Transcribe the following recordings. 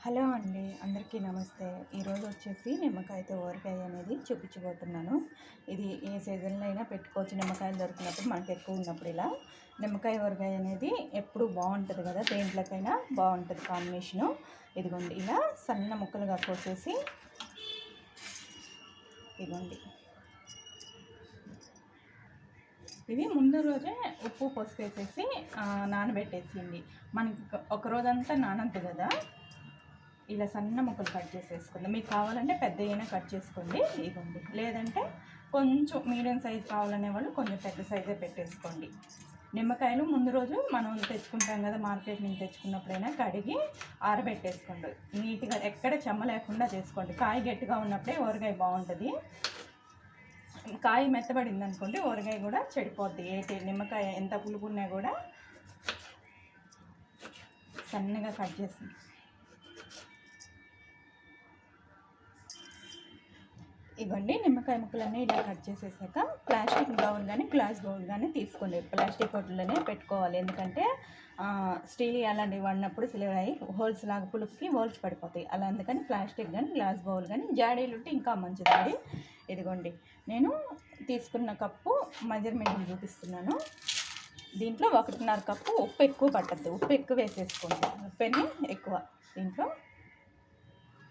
Hello అండి, అందరికీ నమస్తే. ఈరోజు వచ్చేసి నిమ్మకాయతో ఊరగాయ అనేది చూపించబోతున్నాను. ఇది ఏ సీజన్లో అయినా పెట్టుకోవచ్చు. నిమ్మకాయలు దొరికినప్పుడు మనకు ఎక్కువ ఉన్నప్పుడు ఇలా నిమ్మకాయ ఊరగాయ అనేది ఎప్పుడు బాగుంటుంది కదా, దేంట్లోకైనా బాగుంటుంది కాంబినేషను. ఇదిగోండి, ఇలా సన్న ముక్కలుగా కోసేసి ఇదిగోండి, ఇది ముందు రోజే ఉప్పు పసుపు వేసేసి నానబెట్టేసింది. మనకి ఒక రోజంతా నానద్దు కదా, ఇలా సన్న ముక్కలు కట్ చేసేసుకుందాం. మీకు కావాలంటే పెద్ద అయినా కట్ చేసుకోండి, ఇవ్వండి. లేదంటే కొంచెం మీడియం సైజు కావాలనే వాళ్ళు కొంచెం పెద్ద సైజే పెట్టేసుకోండి. నిమ్మకాయలు ముందు రోజు మనం తెచ్చుకుంటాం కదా, మార్కెట్ నుంచి తెచ్చుకున్నప్పుడైనా కడిగి ఆరబెట్టేసుకోండి. నీట్గా ఎక్కడ చెమ్మ లేకుండా చేసుకోండి. కాయ గట్టిగా ఉన్నప్పుడే ఊరగాయ బాగుంటుంది. కాయ మెత్తబడింది అనుకోండి, ఊరగాయ కూడా చెడిపోద్ది. నిమ్మకాయ ఎంత పులుపు ఉన్నా కూడా సన్నగా కట్ చేసి ఇవ్వండి. నిమ్మకాయ ముక్కలన్నీ ఇలా కట్ చేసేసాక ప్లాస్టిక్ బౌల్ కానీ గ్లాస్ బౌల్ కానీ తీసుకోండి. ప్లాస్టిక్ బౌల్లోనే పెట్టుకోవాలి, ఎందుకంటే స్టీల్ అలాంటివి వాడినప్పుడు సిలివర్ హోల్స్ లాగా పులుపుకి హోల్స్ పడిపోతాయి. అలా అందుకని ప్లాస్టిక్ కానీ గ్లాస్ బౌల్ కానీ జాడీలు ఉంటే ఇంకా మంచిదండి. ఇదిగోండి, నేను తీసుకున్న కప్పు మెజర్మెంట్ చూపిస్తున్నాను. దీంట్లో 1.5 కప్పు ఉప్పు ఎక్కువ పట్టద్దు, ఉప్పు ఎక్కువ వేసేసుకోండి. ఉప్పుని ఎక్కువ. దీంట్లో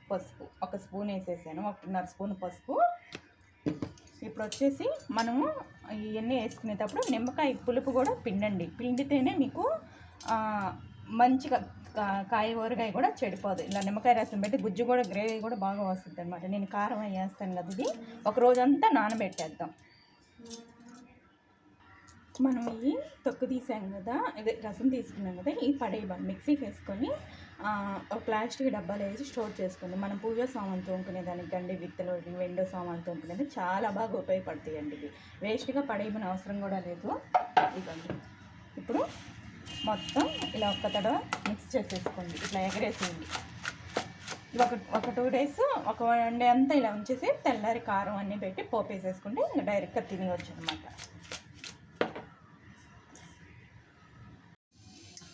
పసుపు 1 స్పూన్ వేసేసాను, 1.5 స్పూన్ పసుపు. ఇప్పుడు వచ్చేసి మనము ఇవన్నీ వేసుకునేటప్పుడు నిమ్మకాయ పులుపు కూడా పిండండి. పిండితేనే మీకు మంచిగా కాయ ఊరగాయ కూడా చెడిపోదు. ఇలా నిమ్మకాయ రసం పెట్టి గుజ్జు కూడా గ్రేవీ కూడా బాగా వస్తుంది అనమాట. నేను కారం వేస్తాను కదా, ఇది ఒక రోజంతా నానబెట్టేద్దాం. మనం ఈ తొక్కు తీసాం కదా, ఇదే రసం తీసుకున్నాం కదా, ఈ పడేయబాలి మిక్సీకి వేసుకొని ఒక ప్లాస్టిక్ డబ్బాలో వేసి స్టోర్ చేసుకోండి. మనం పూజ సామాన్లు తోముకునేదానికి గండి విత్తలు వెండో సామాన్లు తోముకునేది చాలా బాగా ఉపయోగపడతాయండి. ఇవి వేస్ట్గా పడేయమని అవసరం కూడా లేదు. ఇవ్వండి, ఇప్పుడు మొత్తం ఇలా ఒక్క తడవ మిక్స్ చేసేసుకోండి. ఇట్లా ఎగరేసేయండి. ఒక 2 డేస్ ఒక 1 డే అంతా ఇలా ఉంచేసి తెల్లారి కారం అన్నీ పెట్టి పోపు వేసేసుకుంటే ఇంకా డైరెక్ట్గా తినవచ్చు అనమాట.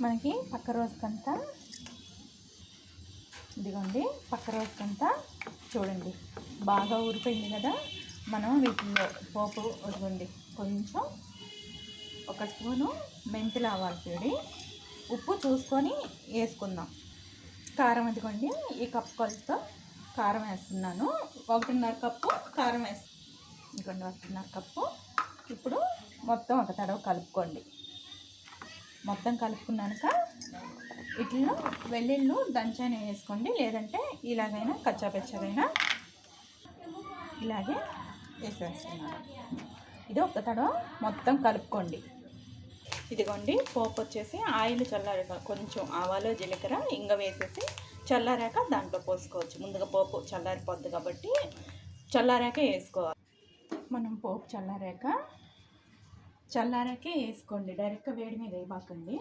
మనకి పక్క రోజుకంతా ఇదిగోండి, పక్క రోజుకంతా చూడండి బాగా ఊరిపోయింది కదా. మనం వీటిల్లో పోపు ఇదిగోండి, కొంచెం 1 స్పూను మెంతులు ఆవాల పొడి, ఉప్పు చూసుకొని వేసుకుందాం. కారం ఇదిగోండి, ఈ కప్పు కొలతో కారం వేస్తున్నాను. 1.5 కప్పు కారం ఇదిగోండి, 1.5 కప్పు. ఇప్పుడు మొత్తం ఒక తడవ కలుపుకోండి. మొత్తం కలుపుకున్నాక ఇట్లా వెల్లుల్లి దంచైనా వేసుకోండి, లేదంటే ఇలాగైనా కచ్చాపెచ్చగైనా ఇలాగే వేసేస్తున్నాను. ఇది ఒక తడవ మొత్తం కలుపుకోండి. ఇదిగోండి, పోపు వచ్చేసి ఆయిల్ చల్లారాక కొంచెం ఆవాలు జీలకర్ర ఇంగ వేసేసి చల్లారాక దాంట్లో పోసుకోవచ్చు. ముందుగా పోపు చల్లారిపోద్ది కాబట్టి చల్లారాకే వేసుకోవాలి. మనం పోపు చల్లారాకే వేసుకోండి, డైరెక్ట్గా వేడి మీద వేయబాకండి.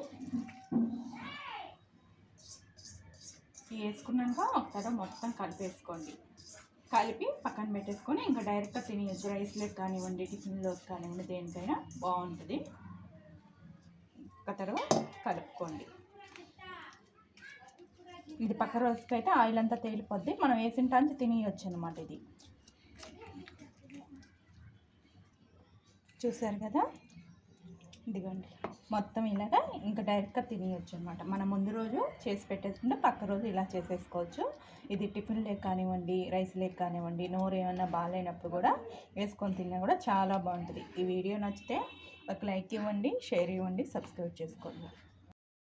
వేసుకున్నాక ఒకసారి మొత్తం కలిపేసుకోండి. కలిపి పక్కన పెట్టేసుకొని ఇంకా డైరెక్ట్గా తినేయచ్చు. రైస్లోకి కానివ్వండి, టిఫిన్లోకి కానివ్వండి, దేనికైనా బాగుంటుంది. ఒక తర్వాత కలుపుకోండి. ఇది పక్క రోజుకైతే ఆయిల్ అంతా తేలిపోద్ది, మనం వేసిన టాంచి తినేయచ్చు అనమాట. ఇది చూసారు కదా, ఇదిగోండి మొత్తం ఇలాగా ఇంకా డైరెక్ట్గా తినేయచ్చు అనమాట. మనం ముందు రోజు చేసి పెట్టేసుకుంటే పక్క రోజు ఇలా చేసేసుకోవచ్చు. ఇది టిఫిన్ లేక కానివ్వండి, రైస్ లేక కానివ్వండి, నోరు ఏమన్నా బాగాలేనప్పుడు కూడా వేసుకొని తిన్నా కూడా చాలా బాగుంటుంది. ఈ వీడియో నచ్చితే ఒక లైక్ ఇవ్వండి, షేర్ ఇవ్వండి, సబ్స్క్రైబ్ చేసుకోండి.